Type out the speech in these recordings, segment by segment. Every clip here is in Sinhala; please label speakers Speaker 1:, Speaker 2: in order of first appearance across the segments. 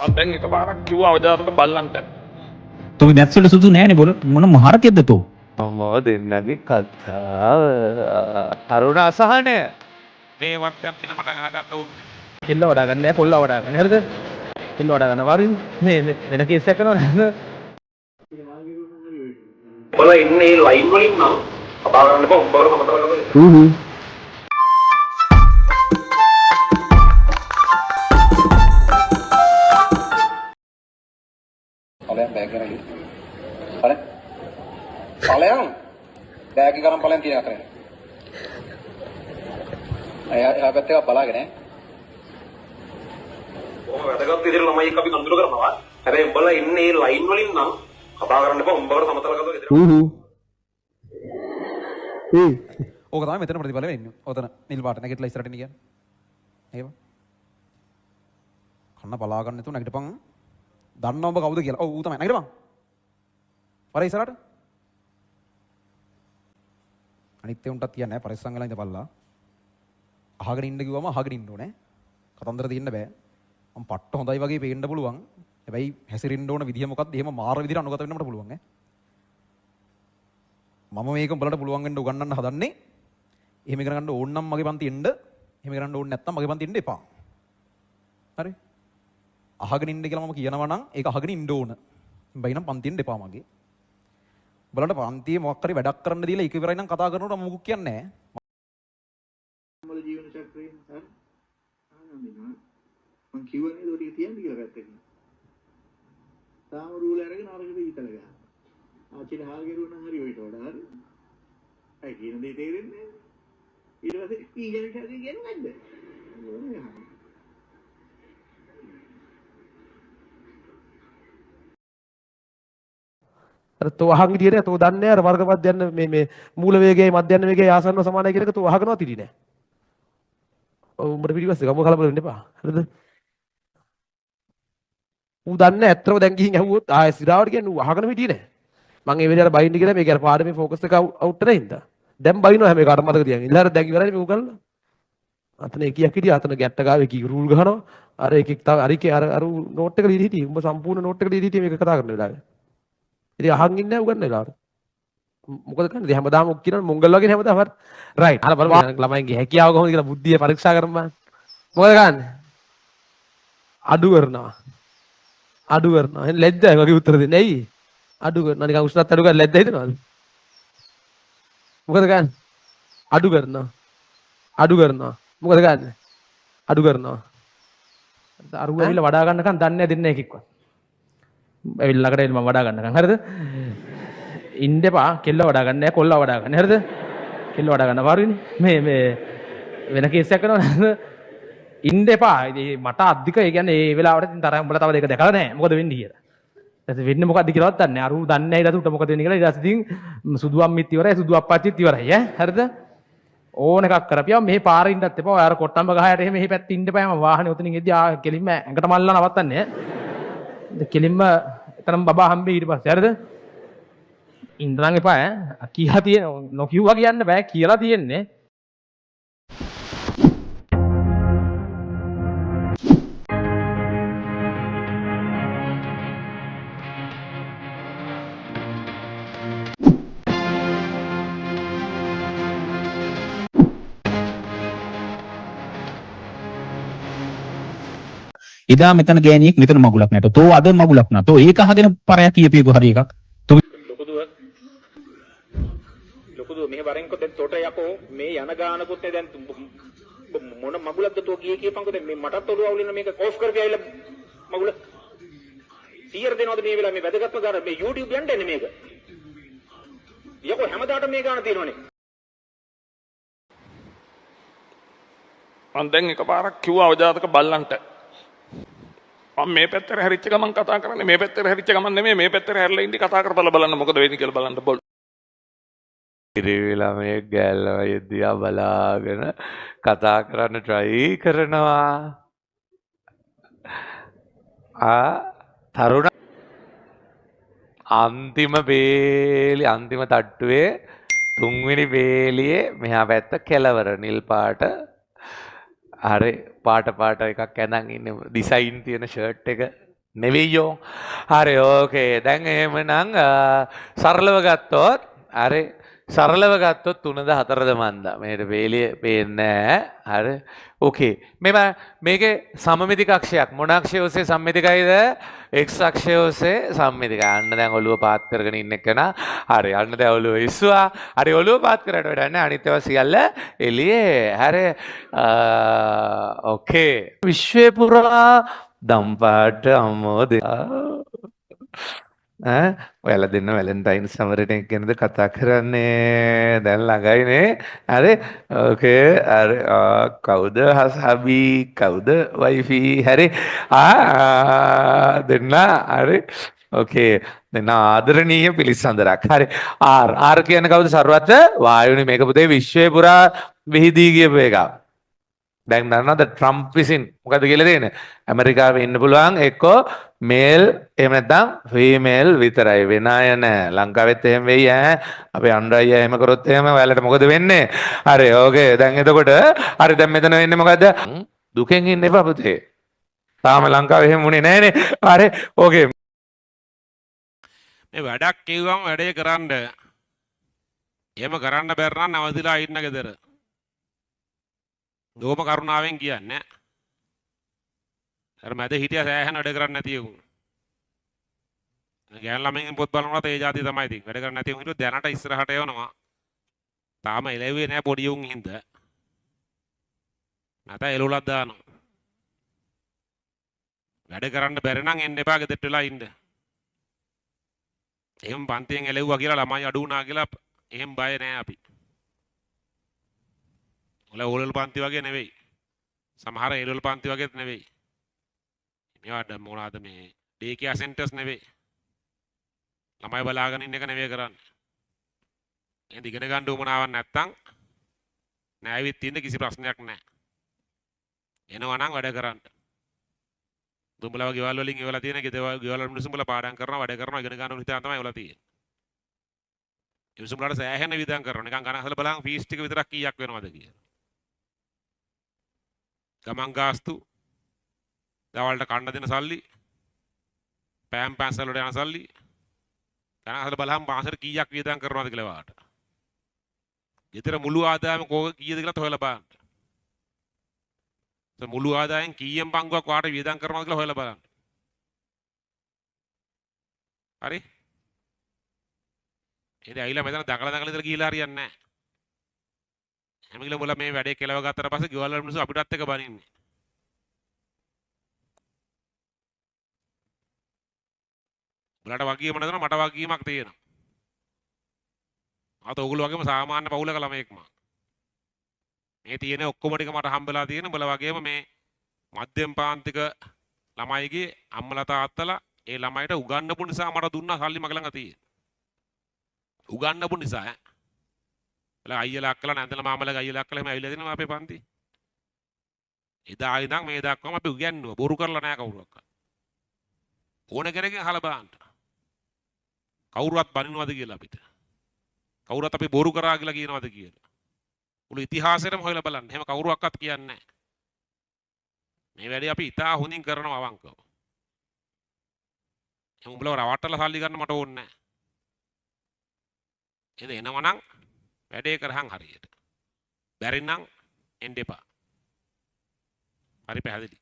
Speaker 1: දැන් එකපාරක් කිව්වා අවදාතක බල්ලන්ට.
Speaker 2: तो मैथ्स වල සුදු නෑනේ බොල මොන මහරකෙද්ද තෝ
Speaker 3: අම්මෝ දෙන්නගේ කතාව තරුණ අසහනය
Speaker 1: මේ වක්තයක් තියෙන පටන් අහගත්ත උන්.
Speaker 4: කෙල්ල වඩා ගන්න නෑ කොල්ල වඩා ගන්න හරිද කෙල්ල වඩා ගන්න වරින් මේ වෙන කේස් එකක් කරනවා නේද
Speaker 5: ඔබලා ඉන්නේ ලයින් වලින් නම් කතා කරන්න එපා උඹවල මතක කරගන්න.
Speaker 6: ඵලයන් බෑග් කරගෙන ඵලයන් බෑග් එක ගන්න ඵලයන් තියන කරේ. එයා පැත්තක බලාගෙන ඈ.
Speaker 5: කොහොම වැදගත් විදිහට ළමයි එක්ක අපි කඳුර කරනවා. හැබැයි උඹලා ඉන්නේ ලයින් වලින් නම් කතා කරන්න එපා උඹවල සමතල කරගන්න.
Speaker 7: ඕක තමයි මෙතන ප්‍රතිඵල වෙන්නේ. ඔතන නිල් පාට නැගිටලා ඉස්සරහට එන්න කියන්නේ. එහෙම. කන්න බලා ගන්න නැතුව නැගිටපන්. දන්නව ඔබ කවුද කියලා. ඔව් ඌ තමයි. නැගිටපන්. පර ඉස්සරහට. අනිත් උන්ටත් කියන්නේ නැහැ පරිස්සම් වෙලා ඉඳපල්ලා. අහගෙන ඉන්න කිව්වම අහගෙන ඉන්න ඕනේ. කතන්දර දෙන්න බෑ. මම පට්ට හොඳයි වගේ පේන්න පුළුවන්. හැබැයි හැසිරෙන්න ඕන විදිහ මොකක්ද? එහෙම මාර විදිහට අනුගත වෙන්න මට පුළුවන් ඈ. මම මේක උඹලට පුළුවන් වෙන්න උගන්වන්න හදන්නේ. එහෙම ඉගෙන ගන්න ඕන නම් මගේ පන්ති එන්න. එහෙම කරන්න ඕනේ නැත්නම් මගේ පන්ති එන්න එපා. හරි? අහගෙන ඉන්න කියලා මම කියනවා නම් ඒක අහගෙන ඉන්න ඕන. බයි නම් පන්ති එන්න එපා මගේ. උඹලට පන්තියේ මොකක් හරි වැඩක් කරන්න දීලා ඒක ඉවරයි නම් කතා කරනකොට මොකුත් කියන්නේ නැහැ.
Speaker 8: මොළ ජීවන චක්‍රයෙන් හරි ආනන්දිනා මං කිව්වනේ ඒක ටික තියන්න කියලා පැත්තකින් තාම රූල් අරගෙන අරගෙන ඉතල ගහනවා ආච්චිට හාල් ගෙරුවා නම් හරි ඔයිට වඩා හරි අය කියන දේ තේරෙන්නේ නැහැ ඊට පස්සේ පීජන කැදී කියන්නේ නැද්ද
Speaker 4: අර තෝ අහන් ඉදිරියට තෝ දන්නේ අර වර්ග මධ්‍යන්න මේ මූල වේගයයි මධ්‍යන්න වේගයයි ආසන්නව සමානයි කියන එක තෝ අහගෙනවත් ඉදී නෑ. ඔව් උඹට පිටිපස්සේ ගම කලබල වෙන්න එපා. හරිද? ඌ දන්නේ ඇත්තම දැන් ගිහින් ඇහුවොත් ආයෙ සිරාවට කියන්නේ ඌ අහගෙන හිටියේ නෑ. මං ඒ වෙලාවට බයින්න කියලා මේක අර පාඩමේ ફોකස් එක අවුට් වෙලා ඉඳා. දැන් බයිනවා හැම එකටම මතක තියන්. ඉල්ලහර දැන් ඉවරයි මේ උගල්ලා. අතන එකියක් හිටියා අතන ගැට්ට ගාවේ කී රූල් ගහනවා. අර එකෙක් තව අරිකේ අර නෝට් එක ලියලා හිටියේ. උඹ සම්පූර්ණ නෝට් එක ලියලා හිටියේ මේක කතා කරන වෙලාවේ. ඉතින් අහන් ඉන්නේ උගන්න වෙලාවට. මොකද කරන්නේ? හැමදාම ඔක් කියනවා මොංගල් වගේ හැමදාම හරි. රයිට්. අර බලන්න ළමයින්ගේ හැකියාව කොහොමද කියලා බුද්ධිය පරීක්ෂා කරමු. මොකද ගන්න? අඩු කරනවා. අඩු කරනවා. එහෙනම් ලැජ්ජයි වගේ උත්තර දෙන්නේ. ඇයි? අඩු කරනවා. නිකන් උස්නත් අඩු කරලා ලැජ්ජයි හිතනවද? මොකද ගන්න? අඩු කරනවා. අඩු කරනවා. මොකද ගන්න? අඩු කරනවා. අරුව ඇවිල්ලා වඩා ගන්නකම් දන්නේ දෙන්නේ එකෙක්වත්. ඇවිල්ලා ළඟට එන්න මම වඩා ගන්නකම් හරිද? ඉන්න එපා කෙල්ල වඩා ගන්න නෑ කොල්ල වඩා ගන්න හරිද? කෙල්ල වඩා ගන්න පාරුනේ. මේ වෙන කේස් එකක් කරනවා නේද? ඉන්න එපා. ඉතින් මට අධික ඒ කියන්නේ ඒ වෙලාවට ඉතින් තරම් උඹලා තව දෙක දැකලා නැහැ. මොකද වෙන්නේ කියලා. ඊට වෙන්නේ මොකද්ද කියලාවත් දන්නේ නැහැ. අරු දන්නේ නැහැ ඊට උට මොකද වෙන්නේ කියලා. ඊට පස්සේ ඉතින් සුදු අම්මිත් ඉවරයි සුදු අප්පච්චිත් ඉවරයි ඈ. හරිද? ඕන එකක් කරපියා මේ පාරේ ඉන්නත් එපා. ඔය අර කොට්ටම්බ ගහයට එහෙම මෙහි පැත්තේ ඉන්න එපා. මම වාහනේ උතනින් එද්දි කෙලින්ම ඇඟට මල්ලා නවත්තන්නේ ඈ. කෙලින්ම එතරම් බබා හම්බෙයි ඊට පස්සේ හරිද? ඉඳන් එපා ඈ. කියා තියෙන නොකියුවා කියන්න බෑ කියලා තියෙන්නේ.
Speaker 2: එදා මෙතන ගෑණියෙක් මෙතන මගුලක් නැට. තෝ අද මගුලක් නැත. තෝ ඒක අහගෙන පරයක් කියපේකෝ හරි එකක්. තෝ
Speaker 5: ලොකුද මෙහෙ වරෙන්කො දැන් තොට යකෝ මේ යන ගානකුත් නේ දැන් මොන මගුලක්ද තෝ ගියේ කියපන්කො දැන් මේ මටත් ඔළුව අවුලන මේක ඕෆ් කරපියා ඉල මගුල 100 දෙනවද මේ වෙලාව මේ වැදගත්ම ගාන මේ YouTube යන්න එන්නේ මේක යකෝ හැමදාටම මේ ගාන තියෙනවනේ
Speaker 1: මම දැන් එකපාරක් කිව්වා අවදාතක බල්ලන්ට. මම මේ පැත්තට හැරිච්ච ගමන් කතා කරන්නේ මේ පැත්තට හැරිච්ච ගමන් නෙමෙයි මේ පැත්තට හැරිලා ඉඳි කතා කරපළ බලන්න මොකද වෙන්නේ කියලා බලන්න බොල්.
Speaker 3: ඉරිවිලා මේ ගැල්ලවය දිහා බලාගෙන කතා කරන්න try කරනවා. තරුණ අන්තිම බේලි අන්තිම තට්ටුවේ තුන්වෙනි බේලියේ මෙහා පැත්ත කෙලවර නිල් පාට හරි පාට එකක් ඇඳන් ඉන්නේ ඩිසයින් තියෙන ෂර්ට් එක නෙවෙයියෝ. හරි ඕකේ. දැන් එහෙමනම් සරලව ගත්තොත් හරි සරලව ගත්තොත් 3ද 4ද මන්දා. මේකට වේලිය පේන්නේ නැහැ. හරි. ඕකේ. මේකේ සමමිති කක්ෂයක් මොන අක්ෂය ඔස්සේ සම්මිතිකයිද? x අක්ෂය ඔස්සේ සම්මිතිකයි. අන්න දැන් ඔළුව පාත් කරගෙන ඉන්න එකන. හරි. අන්න දැන් ඔළුව ඉස්සුවා. හරි ඔළුව පාත් කරට වැඩ නැහැ. අනිත් ඒවා සියල්ල එළියේ. හරි. ඕකේ. විශ්වය පුරා දම්පාට අම්මෝදේ. ඔයාලා දෙන්න වැලන්ටයින් සමරන එක ගැනද කතා කරන්නේ? දැන් ළඟයිනේ. හරි. ඕකේ. හරි. කවුද හබි? කවුද වයිෆි? හරි. දෙන්න. හරි. ඕකේ. දෙන්න ආදරණීය පිළිසඳරක්. හරි. ආර් කියන්නේ කවුද? සර්වත්‍ර වායුනේ. මේක පුතේ විශ්වය පුරා විහිදී ගියපු එකක්. දැන් දන්නවද ට්‍රම්ප් විසින් මොකද කියලා දෙන්නේ? ඇමරිකාවේ ඉන්න පුළුවන් එක්කෝ මේල් එහෙම නැත්නම් ෆීමේල් විතරයි වෙන අය නෑ. ලංකාවෙත් එහෙම වෙයි ඈ. අපේ අන්ඩ්‍රයි එහෙම කරොත් එහෙම ඔයාලට මොකද වෙන්නේ? හරි ඕකේ. දැන් එතකොට හරි දැන් මෙතන වෙන්නේ මොකද්ද? දුකෙන් ඉන්න එපා පුතේ. තාම ලංකාවේ එහෙම වුණේ නෑනේ. හරි ඕකේ.
Speaker 9: මේ වැඩක් කිව්වම වැඩේ කරන්න. එහෙම කරන්න බැර නම් නවතිලා ඉන්න ගෙදර. දෝම කරුණාවෙන් කියන්නේ අර මැද හිටියා සෑහෙන වැඩ කරන්නේ නැති උන්. ගෑන් ළමෙන් පොත් බලනකොට ඒ જાතිය තමයි ඉතින්. වැඩ කරන්නේ නැති උන් හිටියොත් දැනට ඉස්සරහට යවනවා. තාම එළෙව්වේ නැහැ පොඩි උන් හින්දා. නැත එළුලක් දානවා. වැඩ කරන්න බැරි නම් එන්න එපා ගෙදරට වෙලා ඉන්න. එහෙම පන්තියෙන් එළෙව්වා කියලා ළමයි අඩු වුණා කියලා එහෙම බය නැහැ අපි. ඕලෙවල් පන්ති වගේ නෙවෙයි. සමහර ඒලෙවල් පන්ති වගේත් නෙවෙයි. මේවට මොනවාද මේ ඩේ කියා සෙන්ටර්ස් නෙවෙයි. ළමයි බලාගෙන ඉන්න එක නෙවෙයි කරන්නේ. එහෙනම් ඉගෙන ගන්න උවමනාවක් නැත්තම් නෑවිත් තියෙන කිසි ප්‍රශ්නයක් නැහැ. එනවා නම් වැඩ කරන්න. දුඹලව ගෙවල් වලින් එවලා තියෙන ගෙවල් වල මිනිස්සුඹලා පාඩම් කරනවා වැඩ කරනවා ඉගෙන ගන්න හිතාන තමයි එවලා තියෙන්නේ. ඒ මිනිස්සුඹලාට සෑහෙන විදම් කරනවා. නිකන් ගණන් හදලා බලන් ෆීස් ටික විතරක් කීයක් වෙනවද කියලා. ගමන් ගාස්තු දවල්ට කන්න දෙන සල්ලි පෑම් පැන්සල් වලට යන සල්ලි ගණන් හදලා බලහම මාසෙට කීයක් වියදම් කරනවද කියලා වාට. ඊතර මුළු ආදායම කීයද කියලා හොයලා බලන්න. මුළු ආදායෙන් කීයෙන් පංගුවක් වාට වියදම් කරනවද කියලා හොයලා බලන්න. හරි? ඉතින් අයිලා මෙතන දකලා ඉඳලා ගිහිලා හරියන්නේ නැහැ. හැමගිලම මේ වැඩේ කෙලව ගත්තට පස්සේ ගෙවල් වල මිනිස්සු අපිටත් එක බනින්නේ. උඹලට වගකීම නැතන මට වගකීමක් තියෙනවා. ආත ඔයගොල්ලෝ වගේම සාමාන්‍ය පවුලක ළමයෙක් මම. මේ තියෙන ඔක්කොම ටික මට හම්බෙලා තියෙන උඹලා වගේම මේ මධ්‍යම පාන්තික ළමයිගේ අම්මලා තාත්තලා ඒ ළමයිට උගන්වපු නිසා මට දුන්නා සල්ලි මග ළඟ තියෙන. උගන්වපු නිසා ඈ. අයියලා අක්කලා නැන්දලා මාමලා අයියලා අක්කලා එහෙම ඇවිල්ලා දෙනවා අපේ පන්ති. එදා ඉඳන් මේ දක්වාම අපි උගන්වුවා. බොරු කරලා නැහැ කවුරුවක්වත්. ඕන කෙනෙක්ගෙන් අහලා බලන්න. කවුරුවත් බනිනවද කියලා අපිට. කවුරුත් අපි බොරු කරා කියලා කියනවද කියලා. මුළු ඉතිහාසෙම හොයලා බලන්න. එහෙම කවුරුවක්වත් කියන්නේ නැහැ. මේ වැඩේ අපි ඉතා හොඳින් කරනවා අවංකව. එහෙනම් උඹලව රවට්ටලා සල්ලි ගන්න මට ඕනේ නැහැ. එහෙනම් එනවනම් වැඩේ කරහන් හරියට. බැරි නම් එන්න එපා. හරි පැහැදිලි.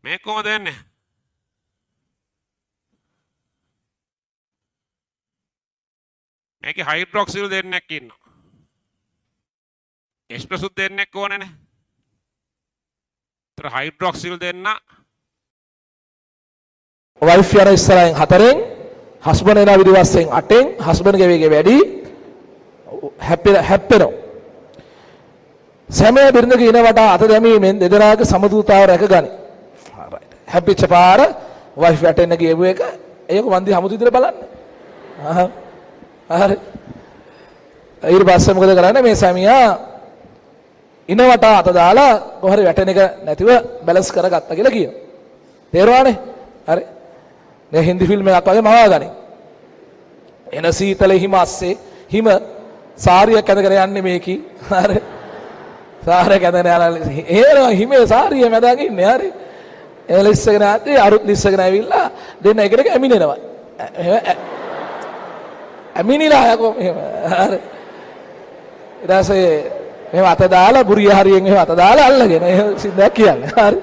Speaker 9: මේ කොහොමද එන්නේ? මේකේ හයිඩ්‍රොක්සිල් දෙන්නෙක් ඉන්නවා. එස්ප්‍රෙසෝ දෙන්නෙක් ඕනේනේ. ඒතර හයිඩ්‍රොක්සිල් දෙන්න
Speaker 10: වයිෆ් යන ඉස්සරහින් 4න් හස්බන්ඩ් එන විදි වශයෙන් 8න් හස්බන්ඩ්ගේ වේගය වැඩි හැප්පෙනවා. සෑම බිරිඳක ඉන වටා අත දැමීමෙන් දෙදෙනාගේ සමතුලිතතාව රැකගනි. හැප්පිච්ච පාර වයිෆ් වැටෙන්න ගියපු එක ඒක වන්දි හමුතු විදිහට බලන්න. හරි. ඊට පස්සේ මොකද කරන්නේ මේ සැමියා ඉන වටා අත දාලා කොහරි වැටෙන එක නැතිව බැලන්ස් කරගත්තා කියලා කියනවා. තේරුණානේ? හරි. මේ හින්දි ෆිල්ම් එකක් වගේ මවා ගනි. එන සීතල හිම ASCII හිම සාරියක් ඇඳගෙන යන්නේ මේකි. හරි. සාරේ කැදගෙන යනවා හිමේ සාරිය මැදගෙන ඉන්නේ හරි එලිස්සගෙන ආදී අරුත් ලිස්සගෙන ඇවිල්ලා දෙන්න එකට ඇමිනෙනවා ඇමිනිලා යකෝ මෙහෙම හරි ඊට පස්සේ මෙහෙම අත දාලා බුරිය හරියෙන් එහෙම අත දාලා අල්ලගෙන එහෙම සිද්ධාක් කියන්නේ හරි